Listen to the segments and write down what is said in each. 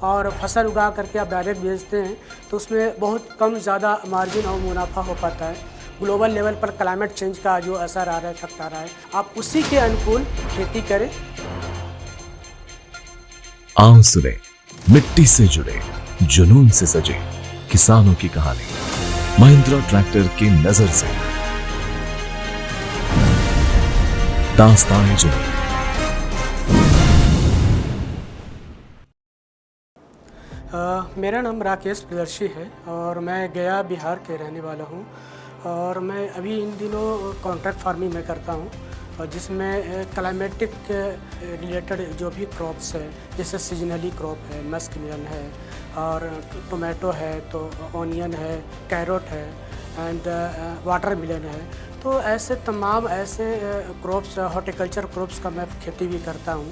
और फसल उगा करके आप डायरेक्ट बेचते हैं तो उसमें बहुत कम ज़्यादा मार्जिन और मुनाफा हो पाता है। ग्लोबल लेवल पर क्लाइमेट चेंज का जो असर आ रहा है, इफेक्ट आ रहा है, आप उसी के अनुकूल खेती करें। आओ सुने मिट्टी से जुड़े, जुनून से सजे किसानों की कहानी महिंद्रा ट्रैक्टर की नजर से। दास्तान जुनून। मेरा नाम राकेश प्रियदर्शी है और मैं गया बिहार के रहने वाला हूँ और मैं अभी इन दिनों कॉन्ट्रैक्ट फार्मिंग में करता हूँ और जिसमें क्लाइमेटिक रिलेटेड जो भी क्रॉप्स है, जैसे सीजनली क्रॉप है, मस्क मिलन है और टोमेटो है, तो ऑनियन है, कैरोट है एंड वाटर मिलन है, तो ऐसे तमाम ऐसे क्रॉप्स, हॉर्टिकल्चर क्रॉप्स का मैं खेती भी करता हूँ।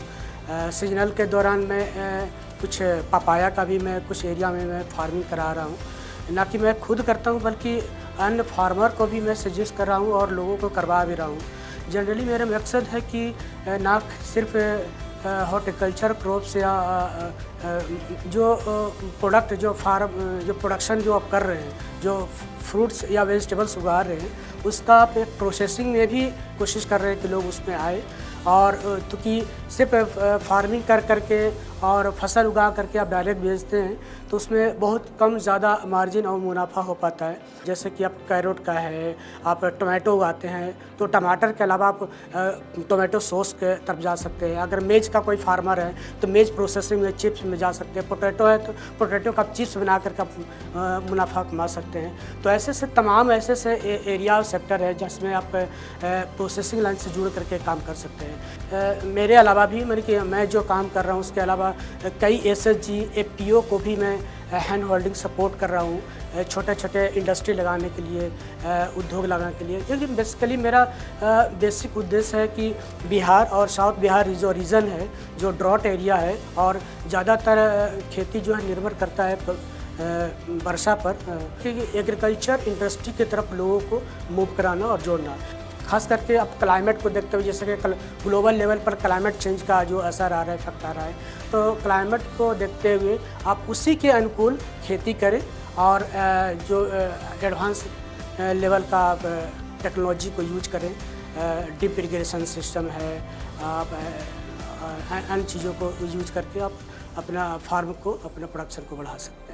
सीजनल के दौरान मैं कुछ पपाया का भी मैं कुछ एरिया में मैं फार्मिंग करा रहा हूँ, ना कि मैं खुद करता हूँ बल्कि अन्य फार्मर को भी मैं सजेस्ट कर रहा हूँ और लोगों को करवा भी रहा हूँ। जनरली मेरा मकसद है कि ना सिर्फ हॉर्टिकल्चर क्रॉप्स या जो प्रोडक्ट जो प्रोडक्शन जो आप कर रहे हैं, जो फ्रूट्स या वेजिटेबल्स उगा रहे हैं, उसका आप एक प्रोसेसिंग में भी कोशिश कर रहे हैं कि लोग उसमें आए। और क्योंकि सिर्फ फार्मिंग कर करके और फसल उगा करके आप डायरेक्ट बेचते हैं तो उसमें बहुत कम ज़्यादा मार्जिन और मुनाफा हो पाता है। जैसे कि आप कैरोट का है, आप टोमेटो उगाते हैं तो टमाटर के अलावा आप टोमेटो सॉस के तरफ जा सकते हैं। अगर मेज का कोई फार्मर है तो मेज प्रोसेसिंग में, चिप्स में जा सकते हैं। पोटैटो है तो पोटैटो का चिप्स बना करके आप मुनाफा कमा सकते हैं। तो ऐसे से तमाम ऐसे एरिया और सेक्टर है जिसमें आप प्रोसेसिंग लाइन से जुड़ करके काम कर सकते हैं। मेरे अलावा भी मैं जो काम कर रहा हूँ उसके अलावा कई SHG FPO को भी मैं हैंड होल्डिंग सपोर्ट कर रहा हूँ, छोटे छोटे इंडस्ट्री लगाने के लिए, उद्योग लगाने के लिए। क्योंकि बेसिकली मेरा बेसिक उद्देश्य है कि बिहार और साउथ बिहार जो रीजन है, जो ड्रॉट एरिया है और ज़्यादातर खेती जो है निर्भर करता है वर्षा पर, क्योंकि एग्रीकल्चर इंडस्ट्री की तरफ लोगों को मूव कराना और जोड़ना। खास करके अब क्लाइमेट को देखते हुए, जैसे कि ग्लोबल लेवल पर क्लाइमेट चेंज का जो असर आ रहा है, इफेक्ट आ रहा है, तो क्लाइमेट को देखते हुए आप उसी के अनुकूल खेती करें और जो एडवांस लेवल का आप टेक्नोलॉजी को यूज करें। ड्रिप इरिगेशन सिस्टम है, आप अन्य चीज़ों को यूज करके आप अपना फार्म को, अपना प्रोडक्शन को बढ़ा सकते हैं।